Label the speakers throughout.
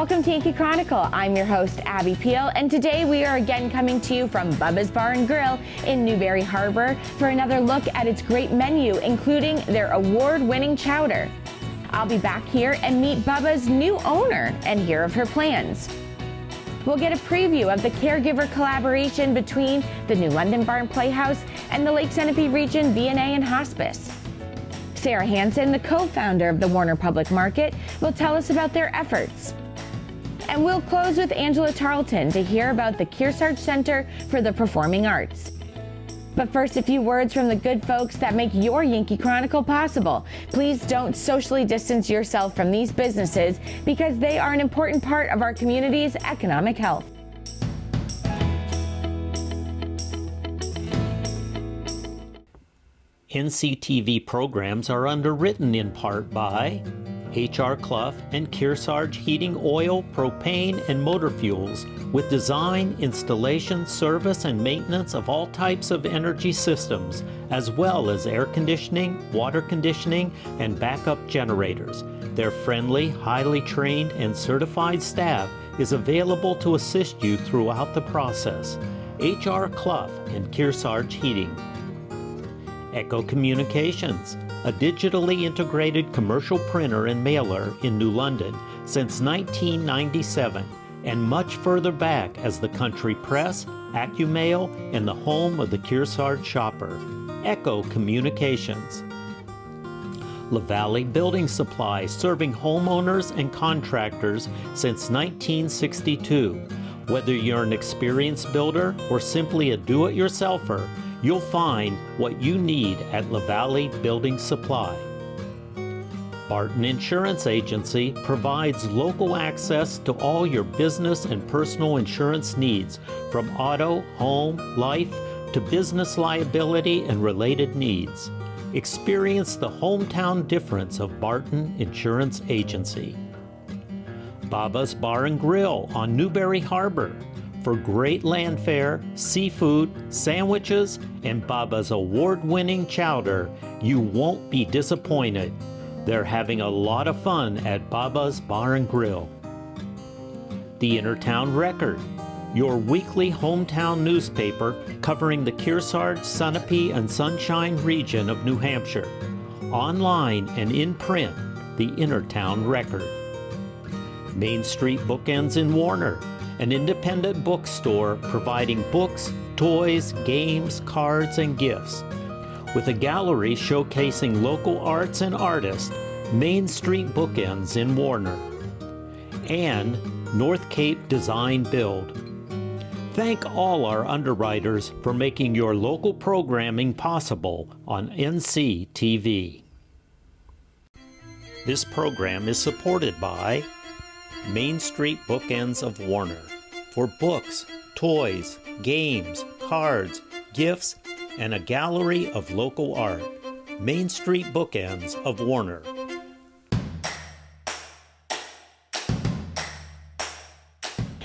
Speaker 1: Welcome to Yankee Chronicle. I'm your host, Abby Peel, and today we are again coming to you from Bubba's Bar and Grill in Newberry Harbor for another look at its great menu, including their award-winning chowder. I'll be back here and meet Bubba's new owner and hear of her plans. We'll get a preview of the caregiver collaboration between the New London Barn Playhouse and the Lake Sunapee Region VNA and Hospice. Sarah Hansen, the co-founder of the Warner Public Market, will tell us about their efforts. And we'll close with Angela Tarleton to hear about the Kearsarge Center for the Performing Arts. But first, a few words from the good folks that make your Yankee Chronicle possible. Please don't socially distance yourself from these businesses because they are an important part of our community's economic health.
Speaker 2: NCTV programs are underwritten in part by H.R. Clough and Kearsarge Heating Oil, Propane, and Motor Fuels with design, installation, service, and maintenance of all types of energy systems, as well as air conditioning, water conditioning, and backup generators. Their friendly, highly trained, and certified staff is available to assist you throughout the process. H.R. Clough and Kearsarge Heating. Echo Communications, a digitally integrated commercial printer and mailer in New London since 1997, and much further back as the Country Press, AccuMail, and the home of the Kearsarge shopper. Echo Communications. LaValle Building Supply, serving homeowners and contractors since 1962. Whether you're an experienced builder or simply a do-it-yourselfer, you'll find what you need at LaValle Building Supply. Barton Insurance Agency provides local access to all your business and personal insurance needs, from auto, home, life, to business liability and related needs. Experience the hometown difference of Barton Insurance Agency. Bubba's Bar and Grill on Newberry Harbor. For great land fare, seafood, sandwiches, and Bubba's award-winning chowder, you won't be disappointed. They're having a lot of fun at Bubba's Bar and Grill. The Intertown Record, your weekly hometown newspaper covering the Kearsarge, Sunapee, and Sunshine region of New Hampshire. Online and in print, the Intertown Record. Main Street Bookends in Warner, an independent bookstore providing books, toys, games, cards, and gifts. With a gallery showcasing local arts and artists, Main Street Bookends in Warner. And North Cape Design Build. Thank all our underwriters for making your local programming possible on NCTV. This program is supported by Main Street Bookends of Warner, for books, toys, games, cards, gifts, and a gallery of local art. Main Street Bookends of Warner.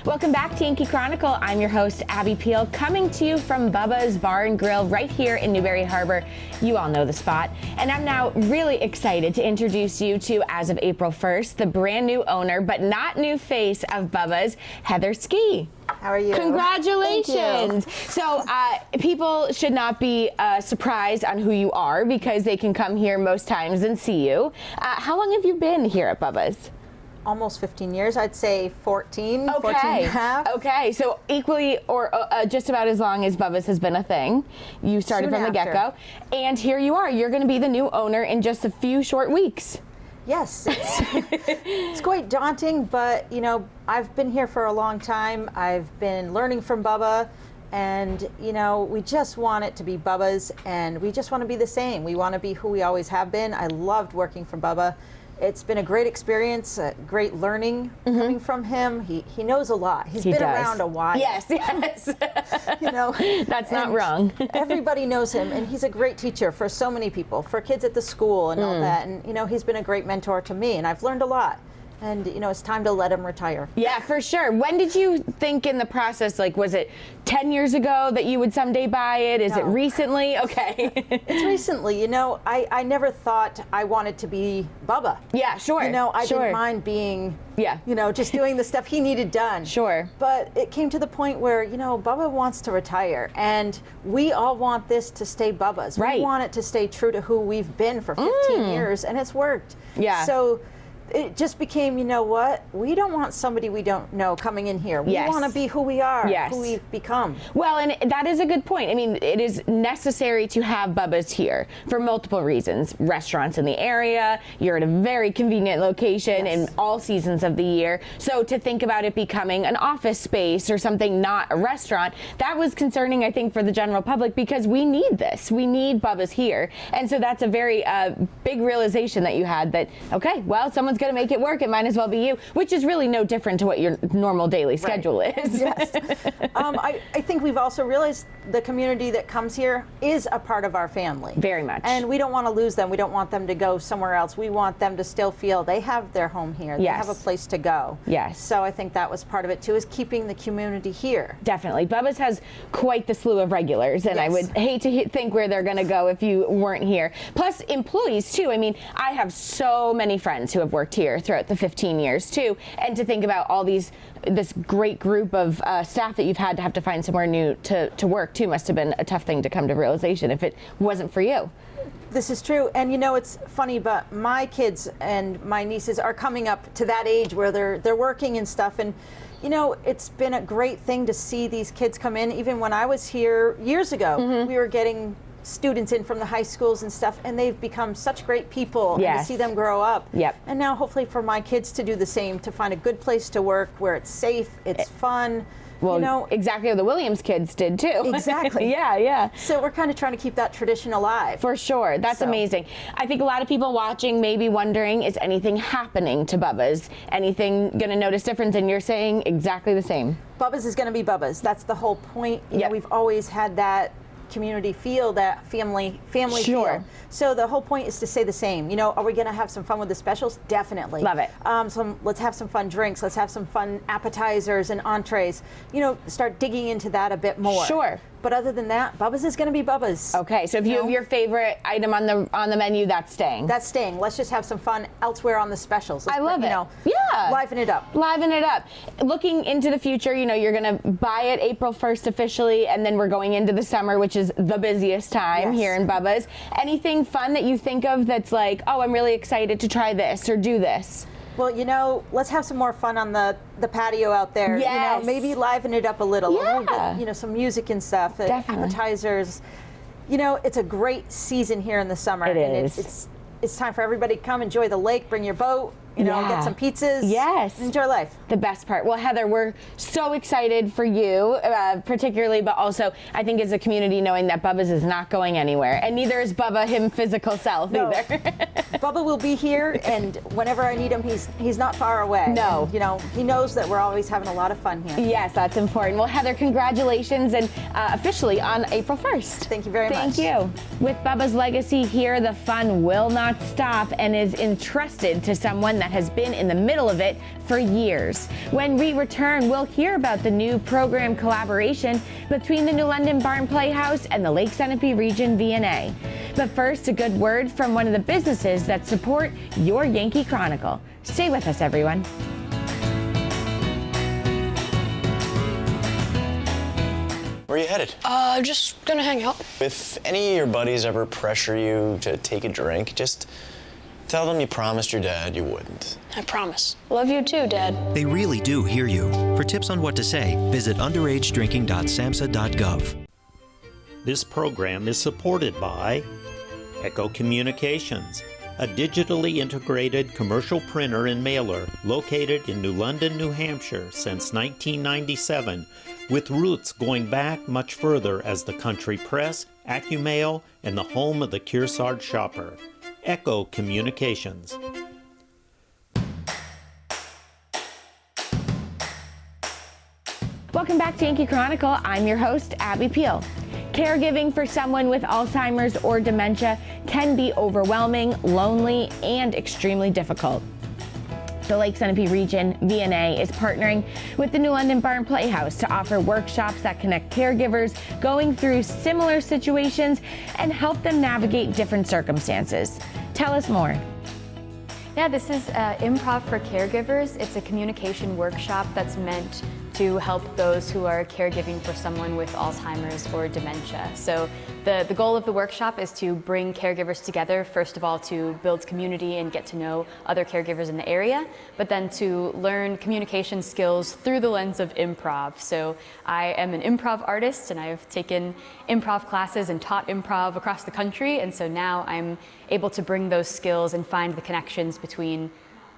Speaker 1: Welcome back to Yankee Chronicle. I'm your host, Abby Peel, coming to you from Bubba's Bar and Grill right here in Newberry Harbor. You all know the spot. And I'm now really excited to introduce you to, as of April 1st, the brand new owner, but not new face of Bubba's, Heather Ski.
Speaker 3: How are you?
Speaker 1: Congratulations. So people should not be surprised on who you are because they can come here most times and see you. How long have you been here at Bubba's?
Speaker 3: Almost 15 years, I'd say 14,
Speaker 1: okay.
Speaker 3: 14 and a half.
Speaker 1: Okay, so equally or just about as long as Bubba's has been a thing. You started
Speaker 3: Soon
Speaker 1: from the
Speaker 3: after.
Speaker 1: get-go. And here you are. You're going to be the new owner in just a few short weeks.
Speaker 3: Yes, it's quite daunting, but you know, I've been here for a long time. I've been learning from Bubba, and you know, we just want it to be Bubba's, and we just want to be the same. We want to be who we always have been. I loved working for Bubba. It's been a great experience, great learning coming from him. He knows a lot. He's been around a while.
Speaker 1: Yes, yes.
Speaker 3: You know,
Speaker 1: that's not wrong.
Speaker 3: Everybody knows him, and he's a great teacher for so many people, for kids at the school and all that. And you know, he's been a great mentor to me, and I've learned a lot and it's time to let them retire.
Speaker 1: Yeah, for sure. When did you think in the process, like, was it 10 years ago that you would someday buy it? Is it recently? Okay.
Speaker 3: It's recently. I never thought I wanted to be Bubba.
Speaker 1: Yeah, sure.
Speaker 3: I didn't mind being, just doing the stuff he needed done.
Speaker 1: Sure.
Speaker 3: But it came to the point where, Bubba wants to retire, and we all want this to stay Bubba's.
Speaker 1: Right.
Speaker 3: We want it to stay true to who we've been for 15 years, and it's worked.
Speaker 1: Yeah.
Speaker 3: So it just became, we don't want somebody we don't know coming in here. We want to be who we are, who we've become.
Speaker 1: Well, and that is a good point. I mean, it is necessary to have Bubba's here for multiple reasons. Restaurants in the area, you're at a very convenient location in all seasons of the year. So to think about it becoming an office space or something, not a restaurant, that was concerning, I think, for the general public, because we need this. We need Bubba's here. And so that's a very big realization that you had, that, okay, well, someone's going to make it work, it might as well be you, which is really no different to what your normal daily schedule is.
Speaker 3: Yes. I think we've also realized the community that comes here is a part of our family.
Speaker 1: Very much.
Speaker 3: And we don't want to lose them. We don't want them to go somewhere else. We want them to still feel they have their home here. They have a place to go.
Speaker 1: Yes.
Speaker 3: So I think that was part of it too, is keeping the community here.
Speaker 1: Definitely. Bubba's has quite the slew of regulars, and I would hate to think where they're going to go if you weren't here. Plus employees too. I mean, I have so many friends who have worked here throughout the 15 years too, and to think about all this great group of staff that you've had to have to find somewhere new to work too must have been a tough thing to come to realization if it wasn't for you.
Speaker 3: This is true, and it's funny, but my kids and my nieces are coming up to that age where they're working and stuff, and it's been a great thing to see these kids come in. Even when I was here years ago, we were getting students in from the high schools and stuff, and they've become such great people, and to see them grow up. And now hopefully for my kids to do the same, to find a good place to work where it's safe, it's fun.
Speaker 1: Well, exactly what the Williams kids did too.
Speaker 3: Exactly.
Speaker 1: Yeah.
Speaker 3: So we're kind of trying to keep that tradition alive.
Speaker 1: For sure. That's amazing. I think a lot of people watching may be wondering, is anything happening to Bubba's? Anything going to notice difference? And you're saying exactly the same.
Speaker 3: Bubba's is going to be Bubba's. That's the whole point. We've always had that community feel, that family feel. So the whole point is to stay the same. Are we going to have some fun with the specials? Definitely.
Speaker 1: Love it.
Speaker 3: Let's have some fun drinks. Let's have some fun appetizers and entrees. Start digging into that a bit more.
Speaker 1: Sure.
Speaker 3: But other than that, Bubba's is going to be Bubba's.
Speaker 1: Okay, so if you have your favorite item on the menu, that's staying.
Speaker 3: That's staying. Let's just have some fun elsewhere on the specials.
Speaker 1: I love it.
Speaker 3: Liven it up.
Speaker 1: Liven it up. Looking into the future, you're going to buy it April 1st officially, and then we're going into the summer, which is the busiest time here in Bubba's. Anything fun that you think of that's like, oh, I'm really excited to try this or do this?
Speaker 3: Well, let's have some more fun on the patio out there.
Speaker 1: Yes.
Speaker 3: Maybe liven it up a little bit, some music and stuff, appetizers. It's a great season here in the summer.
Speaker 1: It is.
Speaker 3: It's time for everybody to come enjoy the lake, bring your boat, get some pizzas.
Speaker 1: Yes.
Speaker 3: Enjoy life.
Speaker 1: The best part. Well, Heather, we're so excited for you, particularly, but also I think as a community, knowing that Bubba's is not going anywhere, and neither is Bubba him physical self either.
Speaker 3: Bubba will be here, and whenever I need him, he's not far away.
Speaker 1: No.
Speaker 3: And, he knows that we're always having a lot of fun here.
Speaker 1: Yes, that's important. Well, Heather, congratulations, and officially on April 1st.
Speaker 3: Thank you very much.
Speaker 1: Thank you. With Bubba's legacy here, the fun will not stop and is entrusted to someone that has been in the middle of it for years. When we return, we'll hear about the new program collaboration between the New London Barn Playhouse and the Lake Sunapee Region VNA. But first, a good word from one of the businesses that support your Yankee Chronicle. Stay with us, everyone.
Speaker 4: Where are you headed?
Speaker 5: Just gonna hang out.
Speaker 4: If any of your buddies ever pressure you to take a drink, just tell them you promised your dad you wouldn't.
Speaker 5: I promise. Love you too, Dad.
Speaker 6: They really do hear you. For tips on what to say, visit underagedrinking.samhsa.gov.
Speaker 2: This program is supported by Echo Communications, a digitally integrated commercial printer and mailer located in New London, New Hampshire since 1997, with roots going back much further as the country press, AccuMail, and the home of the Kearsarge shopper. Echo Communications.
Speaker 1: Welcome back to Yankee Chronicle. I'm your host, Abby Peel. Caregiving for someone with Alzheimer's or dementia can be overwhelming, lonely, and extremely difficult. the Lake Sunapee Region VNA is partnering with the New London Barn Playhouse to offer workshops that connect caregivers going through similar situations and help them navigate different circumstances. Tell us more.
Speaker 7: Yeah, this is Improv for Caregivers. It's a communication workshop that's meant to help those who are caregiving for someone with Alzheimer's or dementia. So the goal of the workshop is to bring caregivers together, first of all, to build community and get to know other caregivers in the area, but then to learn communication skills through the lens of improv. So I am an improv artist, and I've taken improv classes and taught improv across the country, and so now I'm able to bring those skills and find the connections between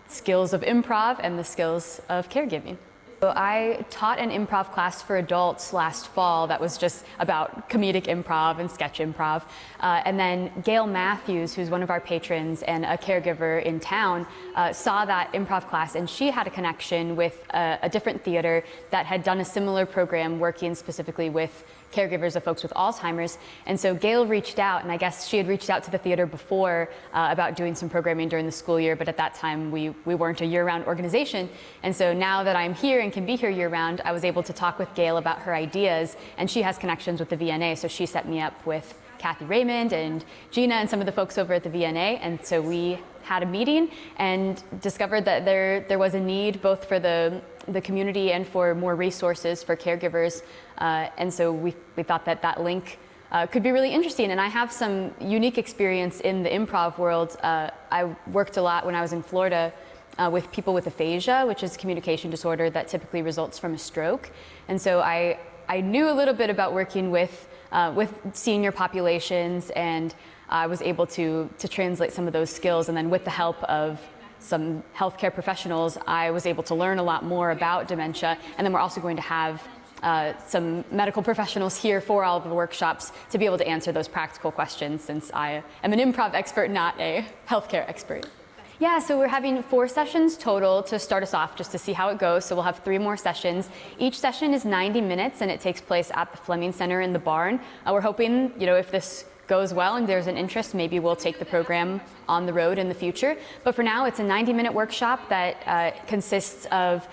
Speaker 7: skills of improv and the skills of caregiving. So I taught an improv class for adults last fall that was just about comedic improv and sketch improv. And then Gail Matthews, who's one of our patrons and a caregiver in town, saw that improv class, and she had a connection with a different theater that had done a similar program working specifically with caregivers of folks with Alzheimer's. And so Gail reached out, and I guess she had reached out to the theater before about doing some programming during the school year, but at that time we weren't a year-round organization. And so now that I'm here and can be here year-round, I was able to talk with Gail about her ideas, and she has connections with the VNA, so she set me up with Kathy Raymond and Gina and some of the folks over at the VNA. And so we had a meeting and discovered that there was a need both for the community and for more resources for caregivers. And so we thought that link could be really interesting. And I have some unique experience in the improv world. I worked a lot when I was in Florida with people with aphasia, which is a communication disorder that typically results from a stroke. And so I knew a little bit about working with senior populations, and I was able to translate some of those skills. And then with the help of some healthcare professionals, I was able to learn a lot more about dementia. And then we're also going to have some medical professionals here for all of the workshops to be able to answer those practical questions, since I am an improv expert, not a healthcare expert. Yeah, so we're having 4 sessions total to start us off, just to see how it goes. So we'll have 3 more sessions. Each session is 90 minutes, and it takes place at the Fleming Center in the barn. We're hoping, if this goes well and there's an interest, maybe we'll take the program on the road in the future. But for now, it's a 90-minute workshop that consists of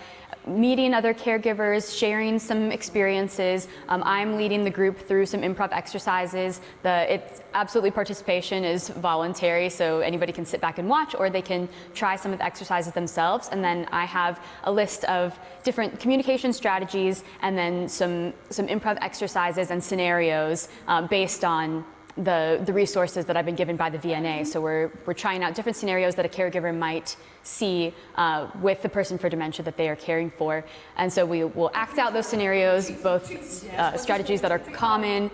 Speaker 7: meeting other caregivers, sharing some experiences. I'm leading the group through some improv exercises. It's absolutely, participation is voluntary, so anybody can sit back and watch, or they can try some of the exercises themselves. And then I have a list of different communication strategies, and then some improv exercises and scenarios based on the resources that I've been given by the VNA. So we're trying out different scenarios that a caregiver might see with the person for dementia that they are caring for. And so we will act out those scenarios, both strategies that are common.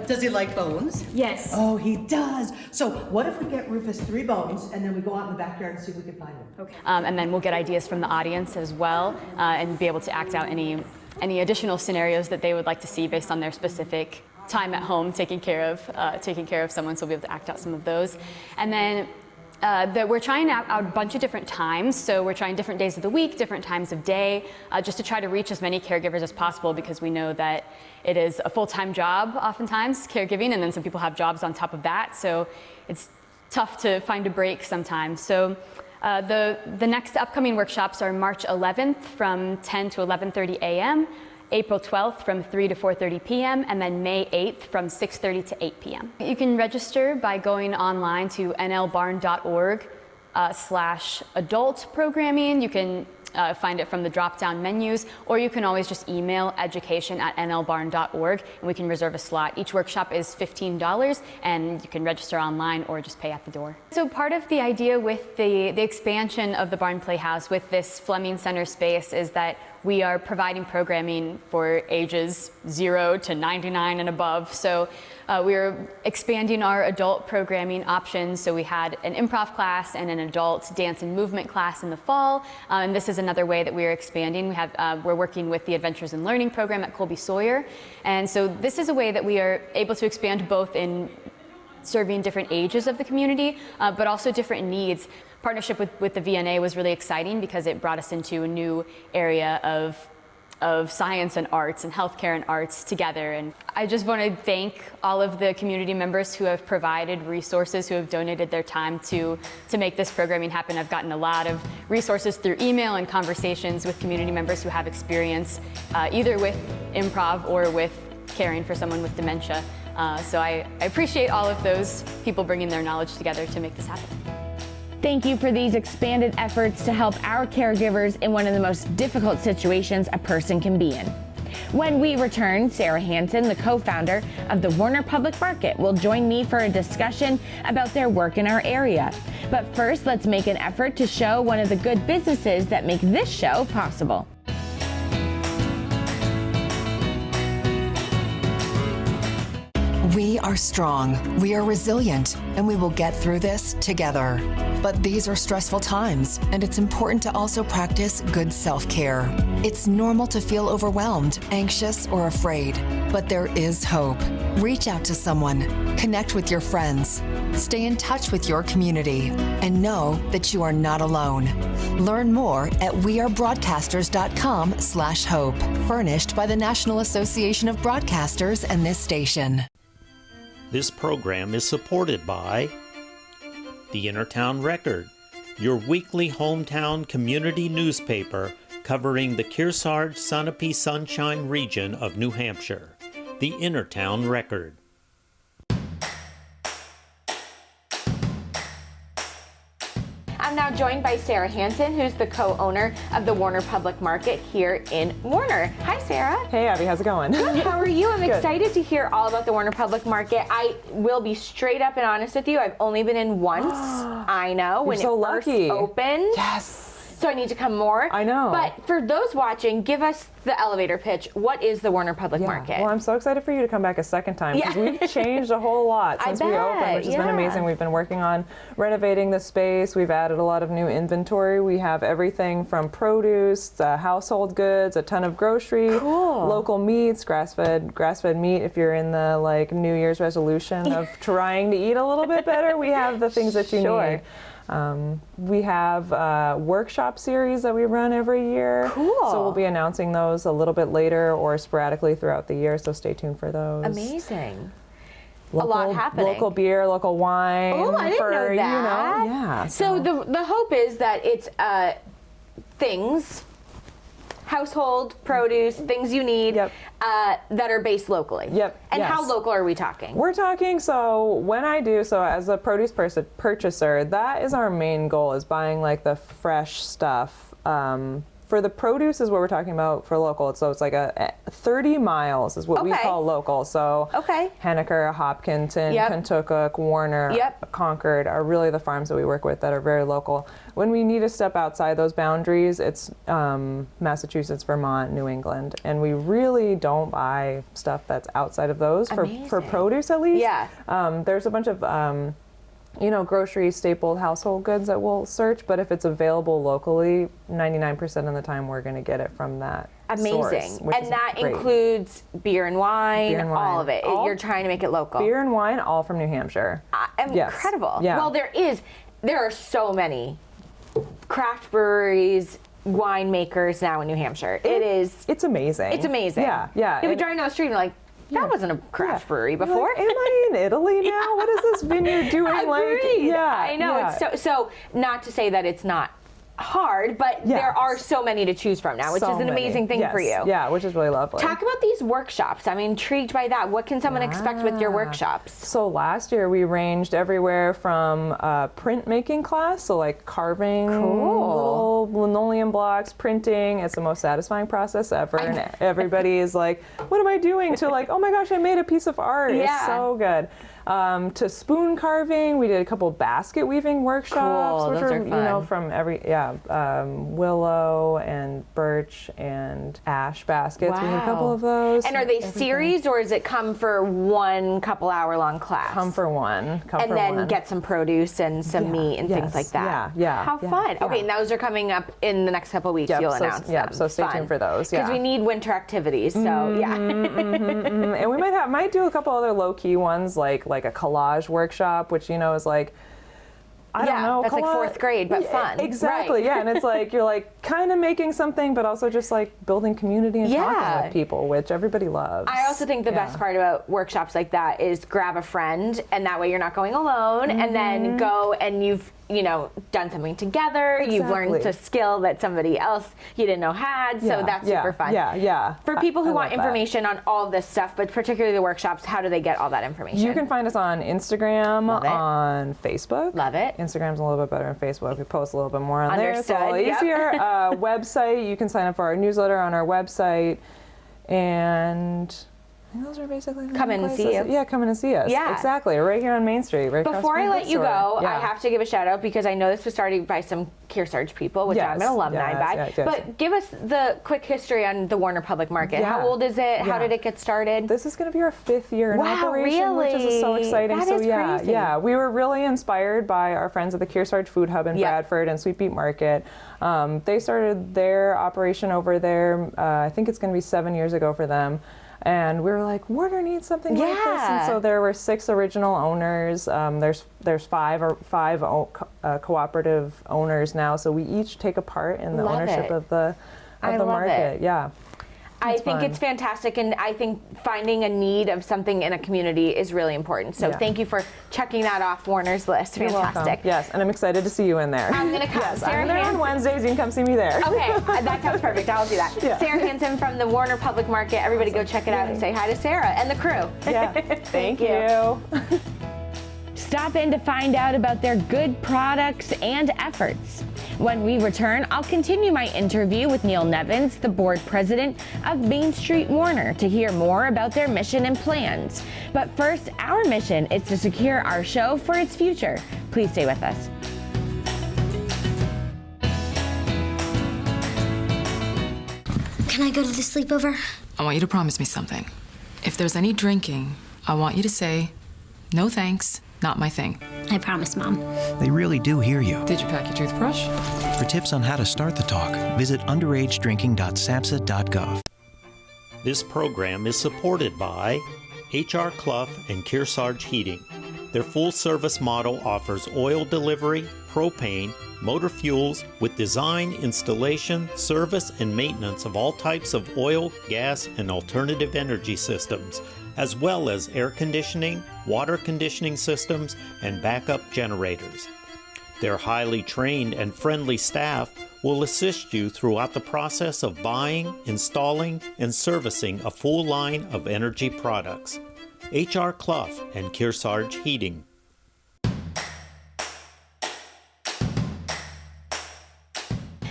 Speaker 8: Does he like bones?
Speaker 7: Yes.
Speaker 8: Oh, he does. So what if we get Rufus 3 bones, and then we go out in the backyard and see if we can find him?
Speaker 7: Okay. And then we'll get ideas from the audience as well, and be able to act out any additional scenarios that they would like to see based on their specific time at home taking care of someone, so we'll be able to act out some of those. And then we're trying out a bunch of different times, so we're trying different days of the week, different times of day, just to try to reach as many caregivers as possible, because we know that it is a full-time job oftentimes, caregiving, and then some people have jobs on top of that, so it's tough to find a break sometimes. So the next upcoming workshops are March 11th from 10 to 11:30 a.m., April 12th from 3 to 4:30 p.m., and then May 8th from 6:30 to 8 p.m. You can register by going online to nlbarn.org/adult programming. You can find it from the drop-down menus, or you can always just email education@nlbarn.org, and we can reserve a slot. Each workshop is $15, and you can register online or just pay at the door. So part of the idea with the expansion of the Barn Playhouse with this Fleming Center space is that we are providing programming for ages 0 to 99 and above. So we're expanding our adult programming options. So we had an improv class and an adult dance and movement class in the fall. And this is another way that we're expanding. We're working with the Adventures in Learning program at Colby Sawyer. And so this is a way that we are able to expand both in serving different ages of the community, but also different needs. Partnership with the VNA was really exciting because it brought us into a new area of of science and arts and healthcare and arts together. And I just want to thank all of the community members who have provided resources, who have donated their time to make this programming happen. I've gotten a lot of resources through email and conversations with community members who have experience either with improv or with caring for someone with dementia. So I appreciate all of those people bringing their knowledge together to make this happen.
Speaker 1: Thank you for these expanded efforts to help our caregivers in one of the most difficult situations a person can be in. When we return, Sarah Hansen, the co-founder of the Warner Public Market, will join me for a discussion about their work in our area. But first, let's make an effort to show one of the good businesses that make this show possible.
Speaker 9: We are strong, we are resilient, and we will get through this together. But these are stressful times, and it's important to also practice good self-care. It's normal to feel overwhelmed, anxious, or afraid, but there is hope. Reach out to someone, connect with your friends, stay in touch with your community, and know that you are not alone. Learn more at wearebroadcasters.com/hope, furnished by the National Association of Broadcasters and this station.
Speaker 2: This program is supported by the Innertown Record, your weekly hometown community newspaper covering the Kearsarge Sunapee Sunshine region of New Hampshire. The Innertown Record.
Speaker 1: I'm now joined by Sarah Hansen, who's the co-owner of the Warner Public Market here in Warner. Hi, Sarah.
Speaker 10: Hey, Abby, how's it going?
Speaker 1: Good. How are you? I'm
Speaker 10: Good.
Speaker 1: excited to hear all about the Warner Public Market. I will be straight up and honest with you. I've only been in once. I know. When
Speaker 10: so
Speaker 1: it first
Speaker 10: lucky.
Speaker 1: opened.
Speaker 10: Yes.
Speaker 1: So I need to come more.
Speaker 10: I know.
Speaker 1: But for those watching, give us the elevator pitch. What is the Warner Public Market?
Speaker 10: Well, I'm so excited for you to come back a second time because we've changed a whole lot since we opened, which has been amazing. We've been working on renovating the space. We've added a lot of new inventory. We have everything from produce, household goods, a ton of grocery, local meats, grass-fed meat. If you're in the New Year's resolution of trying to eat a little bit better, we have the things that you need. We have a workshop series that we run every year. Cool. So we'll be announcing those a little bit later or sporadically throughout the year, so stay tuned for those.
Speaker 1: Amazing.
Speaker 10: Local,
Speaker 1: a lot happening.
Speaker 10: Local beer, local wine.
Speaker 1: Oh, I didn't know that.
Speaker 10: Yeah.
Speaker 1: So the hope is that it's things, household produce, things you need that are based locally.
Speaker 10: Yep.
Speaker 1: And how local are we talking?
Speaker 10: We're talking, as a produce purchaser, that is our main goal, is buying the fresh stuff. For the produce is what we're talking about for local. So it's 30 miles is what we call local. So Henniker, Hopkinton, Kentucky, Warner, Concord are really the farms that we work with that are very local. When we need to step outside those boundaries, it's Massachusetts, Vermont, New England. And we really don't buy stuff that's outside of those for produce at least. Yeah. There's a bunch of grocery staple household goods that we'll search, but if it's available locally, 99% of the time we're going to get it from that source,
Speaker 1: and that includes beer and wine, all of it. You're trying to make it local.
Speaker 10: Beer and wine, all from New Hampshire.
Speaker 1: Incredible.
Speaker 10: Yeah.
Speaker 1: Well, there are so many craft breweries, winemakers now in New Hampshire. It's
Speaker 10: amazing.
Speaker 1: It's amazing.
Speaker 10: Yeah.
Speaker 1: You'll be driving down the street and you're like, that wasn't a craft brewery before.
Speaker 10: Am I in Italy now? What is this vineyard doing?
Speaker 1: Agreed. I know. It's so not to say that it's not hard, but there are so many to choose from now, which is an amazing thing for you.
Speaker 10: Yeah, which is really lovely.
Speaker 1: Talk about these workshops. I'm intrigued by that. What can someone expect with your workshops?
Speaker 10: So last year we ranged everywhere from printmaking class, so carving little linoleum blocks, printing. It's the most satisfying process ever, and everybody is like, "What am I doing?" To oh my gosh, I made a piece of art. Yeah. It's so good. To spoon carving, we did a couple basket weaving workshops, which
Speaker 1: are fun.
Speaker 10: From willow and birch and ash baskets. Wow. We had a couple of those.
Speaker 1: And are they series, or does it come for one couple hour long class?
Speaker 10: Come for one.
Speaker 1: And then get some produce and some meat and things like that.
Speaker 10: Yeah.
Speaker 1: How fun. Yeah. Okay, and those are coming up in the next couple of weeks. You'll announce them.
Speaker 10: So stay tuned for those.
Speaker 1: Because we need winter activities. So
Speaker 10: And we might do a couple other low key ones like a collage workshop, which is I don't know.
Speaker 1: That's like fourth grade, but fun.
Speaker 10: Exactly.
Speaker 1: Right.
Speaker 10: Yeah, and it's you're kind of making something, but also just like building community and talking with people, which everybody loves.
Speaker 1: I also think the best part about workshops like that is grab a friend, and that way you're not going alone, and then go and you've done something together. You've learned a skill that somebody else you didn't know had, so that's super fun. For people who want information on all of this stuff, but particularly the workshops, how do they get all that information?
Speaker 10: You can find us on Instagram, on Facebook.
Speaker 1: Love it.
Speaker 10: Instagram's a little bit better than Facebook. We post a little bit more on
Speaker 1: Understood.
Speaker 10: there. It's a little easier. Website, you can sign up for our newsletter on our website, and I think those are basically the
Speaker 1: come in and see you.
Speaker 10: Yeah, come in and see us. Yeah, exactly. Right here on Main Street. Right
Speaker 1: Before I let you go, I have to give a shout out because I know this was started by some Kearsarge people, which I'm an alumni by. But give us the quick history on the Warner Public Market. How old is it? How did it get started?
Speaker 10: This is going to be our 5th year in operation, which is so exciting.
Speaker 1: That is crazy.
Speaker 10: We were really inspired by our friends at the Kearsarge Food Hub in Bradford and Sweet Beet Market. They started their operation over there. I think it's going to be 7 years ago for them. And we were like, Warner needs something like this. And so there were 6 original owners. There's 5 cooperative owners now. So we each take a part in the ownership of the market. Yeah.
Speaker 1: I think it's fantastic, and I think finding a need of something in a community is really important. So thank you for checking that off Warner's list.
Speaker 10: You're
Speaker 1: fantastic.
Speaker 10: Welcome. Yes, and I'm excited to see you in there.
Speaker 1: I'm going to come.
Speaker 10: Yes, I'm there on Wednesdays. You can come see me there.
Speaker 1: Okay, that sounds perfect. I'll do that. Sarah Hansen from the Warner Public Market. Everybody go check it out and say hi to Sarah and the crew.
Speaker 10: Yeah, thank you.
Speaker 1: Stop in to find out about their good products and efforts. When we return, I'll continue my interview with Neil Nevins, the board president of Main Street Warner, to hear more about their mission and plans. But first, our mission is to secure our show for its future. Please stay with us.
Speaker 11: Can I go to the sleepover?
Speaker 12: I want you to promise me something. If there's any drinking, I want you to say, no thanks, not my thing.
Speaker 11: I promise, Mom.
Speaker 6: They really do hear you.
Speaker 12: Did you pack your toothbrush?
Speaker 6: For tips on how to start the talk, visit underagedrinking.samhsa.gov.
Speaker 2: This program is supported by H.R. Clough and Kearsarge Heating. Their full-service model offers oil delivery, propane, motor fuels with design, installation, service, and maintenance of all types of oil, gas, and alternative energy systems, as well as air conditioning, water conditioning systems, and backup generators. Their highly trained and friendly staff will assist you throughout the process of buying, installing, and servicing a full line of energy products. H.R. Clough and Kearsarge Heating.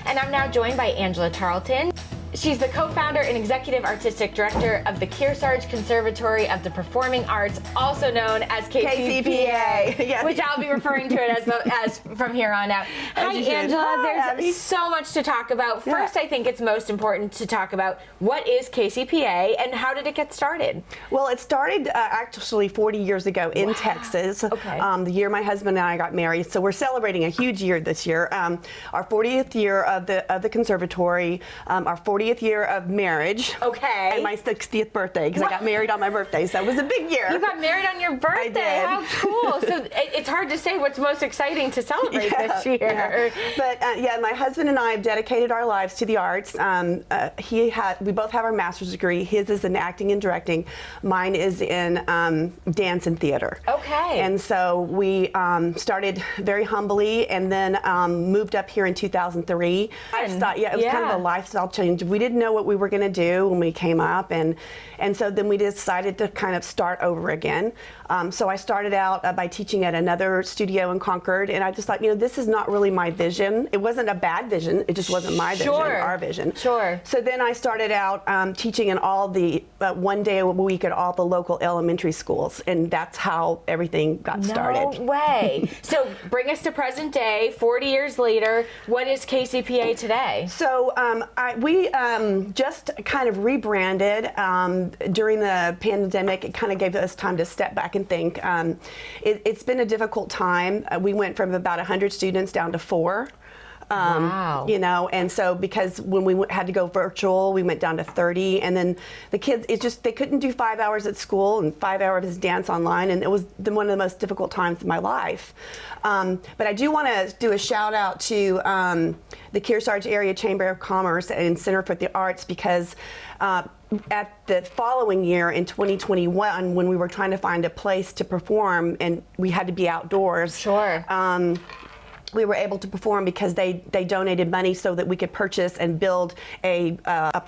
Speaker 1: And I'm now joined by Angela Tarleton. She's the co-founder and executive artistic director of the Kearsarge Conservatory of the Performing Arts, also known as KCPA, which I'll be referring to it as from here on out. Hi, Angela. There's so much to talk about. First, I think it's most important to talk about what is KCPA and how did it get started?
Speaker 13: Well, it started actually 40 years ago in Texas, the year my husband and I got married. So we're celebrating a huge year this year. Our 40th year of the conservatory, our 40th year of marriage. And my 60th birthday, because I got married on my birthday, so it was a big year.
Speaker 1: You got married on your birthday?
Speaker 13: I did.
Speaker 1: How cool. So it's hard to say what's most exciting to celebrate this year.
Speaker 13: But my husband and I have dedicated our lives to the arts. We both have our master's degree. His is in acting and directing. Mine is in dance and theater. And so we started very humbly and then moved up here in 2003. It was kind of a lifestyle change. We didn't know what we were going to do when we came up, and so then we decided to kind of start over again. So I started out by teaching at another studio in Concord, and I just thought, this is not really my vision. It wasn't a bad vision, it just wasn't my vision, our vision. So then I started out teaching in all the, 1 day a week at all the local elementary schools, and that's how everything got started.
Speaker 1: No way. So bring us to present day, 40 years later. What is KCPA today?
Speaker 13: So we just kind of rebranded during the pandemic. It kind of gave us time to step back and think. It's been a difficult time. We went from about 100 students down to 4.
Speaker 1: Wow.
Speaker 13: You know, and so because when we had to go virtual, we went down to 30, and then the kids, they couldn't do 5 hours at school and 5 hours dance online, and it was one of the most difficult times of my life. But I do want to do a shout out to the Kearsarge Area Chamber of Commerce and Center for the Arts, because at the following year in 2021, when we were trying to find a place to perform and we had to be outdoors.
Speaker 1: Sure.
Speaker 13: We were able to perform because they donated money so that we could purchase and build a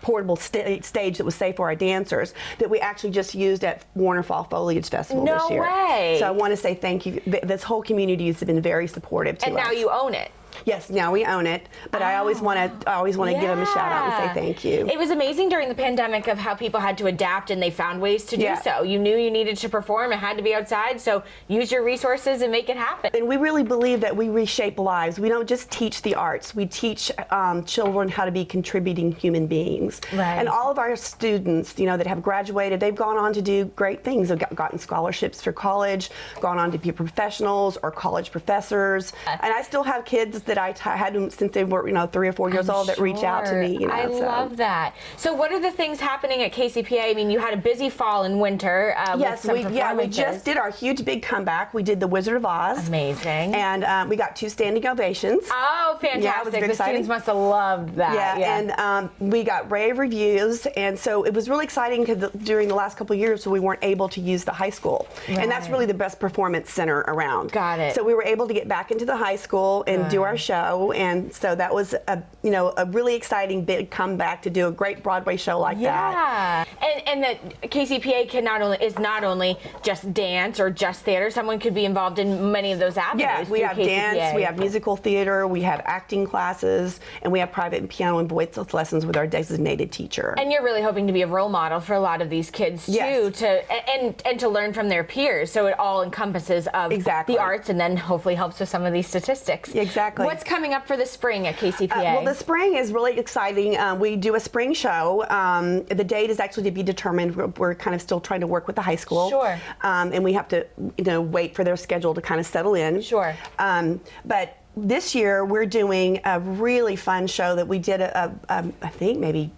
Speaker 13: portable stage that was safe for our dancers, that we actually just used at Warner Fall Foliage Festival this year.
Speaker 1: No way.
Speaker 13: So I want to say thank you. This whole community has been very supportive to us.
Speaker 1: And now you own it.
Speaker 13: Yes, now we own it, but I always want to give them a shout out and say thank you.
Speaker 1: It was amazing during the pandemic of how people had to adapt, and they found ways to do so. You knew you needed to perform, it had to be outside, so use your resources and make it happen.
Speaker 13: And we really believe that we reshape lives. We don't just teach the arts, we teach children how to be contributing human beings.
Speaker 1: Right.
Speaker 13: And all of our students, you know, that have graduated, they've gone on to do great things. They've gotten scholarships for college, gone on to be professionals or college professors. And I still have kids that I had them since they were, 3 or 4 years old that reach out to me.
Speaker 1: I love that. So what are the things happening at KCPA? I mean, you had a busy fall and winter with some performances.
Speaker 13: We just did our huge big comeback. We did The Wizard of Oz.
Speaker 1: Amazing.
Speaker 13: And we got 2 standing ovations.
Speaker 1: Oh, fantastic.
Speaker 13: Yeah, it was very
Speaker 1: the
Speaker 13: exciting.
Speaker 1: students must have loved that.
Speaker 13: And we got rave reviews. And so it was really exciting because during the last couple of years, we weren't able to use the high school.
Speaker 1: Right.
Speaker 13: And that's really the best performance center around.
Speaker 1: Got it.
Speaker 13: So we were able to get back into the high school and do our show. And so that was a really exciting big comeback to do a great Broadway show like that.
Speaker 1: And that KCPA is not only just dance or just theater. Someone could be involved in many of those avenues.
Speaker 13: Yeah, we have
Speaker 1: KCPA.
Speaker 13: dance, we have musical theater, we have acting classes, and we have private piano and voice lessons with our designated teacher.
Speaker 1: And you're really hoping to be a role model for a lot of these kids too, and to learn from their peers. So it all encompasses of the arts, and then hopefully helps with some of these statistics.
Speaker 13: Exactly.
Speaker 1: What's coming up for the spring at KCPA?
Speaker 13: Well, the spring is really exciting. We do a spring show. The date is actually to be determined. We're kind of still trying to work with the high school.
Speaker 1: Sure.
Speaker 13: And we have to, wait for their schedule to kind of settle in.
Speaker 1: Sure.
Speaker 13: But this year we're doing a really fun show that we did, I think maybe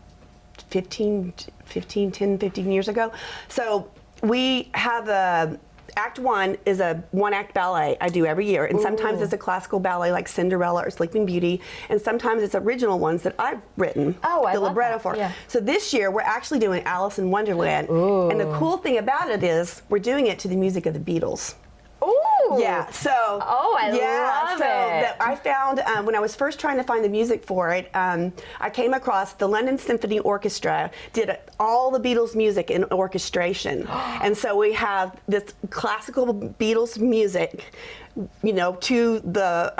Speaker 13: 10, 15 years ago. So we have Act 1 is a 1-act ballet I do every year, and sometimes it's a classical ballet like Cinderella or Sleeping Beauty, and sometimes it's original ones that I've written the libretto for.
Speaker 1: Yeah.
Speaker 13: So this year we're actually doing Alice in Wonderland, and the cool thing about it is we're doing it to the music of the Beatles.
Speaker 1: Ooh.
Speaker 13: Yeah. So.
Speaker 1: Oh, I love it.
Speaker 13: I found when I was first trying to find the music for it, I came across the London Symphony Orchestra did all the Beatles music in orchestration, and so we have this classical Beatles music, to the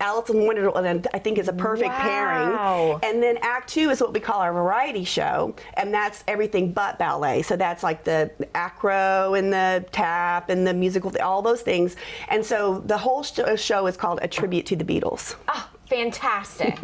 Speaker 13: Alice in Wonderland, and I think is a perfect pairing. And then Act 2 is what we call our variety show, and that's everything but ballet. So that's like the acro and the tap and the musical, all those things. And so the whole show is called A Tribute to the Beatles.
Speaker 1: Oh, fantastic.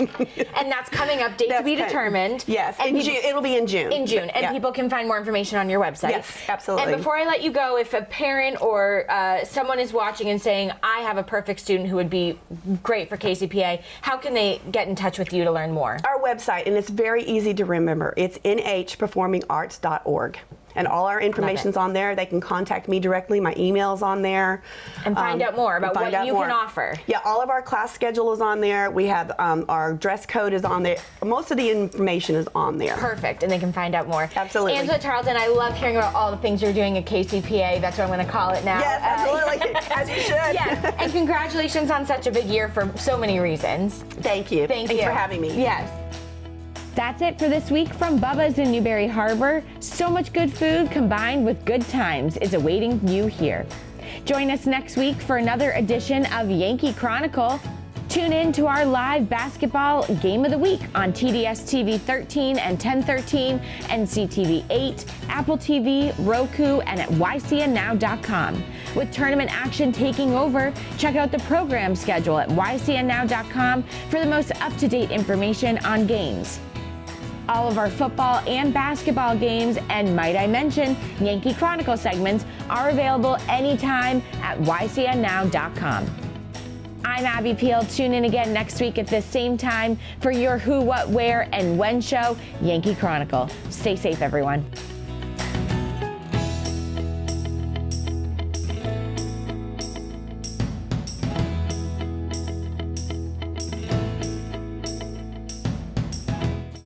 Speaker 1: And that's coming up, date to be determined.
Speaker 13: Yes,
Speaker 1: and
Speaker 13: it'll be in June.
Speaker 1: In June, and people can find more information on your website.
Speaker 13: Yes, absolutely.
Speaker 1: And before I let you go, if a parent or someone is watching and saying, I have a perfect student who would be great for KCPA, how can they get in touch with you to learn more?
Speaker 13: Our website, and it's very easy to remember. It's nhperformingarts.org. And all our information's on there. They can contact me directly. My email's on there.
Speaker 1: And find out more about what you can offer.
Speaker 13: Yeah, all of our class schedule is on there. We have our dress code is on there. Most of the information is on there.
Speaker 1: Perfect, and they can find out more.
Speaker 13: Absolutely.
Speaker 1: Angela Tarleton, I love hearing about all the things you're doing at KCPA. That's what I'm going to call it now.
Speaker 13: Yes, absolutely, as you should.
Speaker 1: Yes, and congratulations on such a big year for so many reasons.
Speaker 13: Thank you. Thanks for having me.
Speaker 1: Yes.
Speaker 14: That's it for this week from Bubba's in Newberry Harbor. So much good food combined with good times is awaiting you here. Join us next week for another edition of Yankee Chronicle. Tune in to our live basketball game of the week on TDS TV 13 and 1013, NCTV 8, Apple TV, Roku, and at ycnnow.com. With tournament action taking over, check out the program schedule at ycnnow.com for the most up-to-date information on games. All of our football and basketball games, and might I mention, Yankee Chronicle segments are available anytime at ycnnow.com.
Speaker 1: I'm Abby Peel. Tune in again next week at this same time for your Who, What, Where, and When show, Yankee Chronicle. Stay safe, everyone.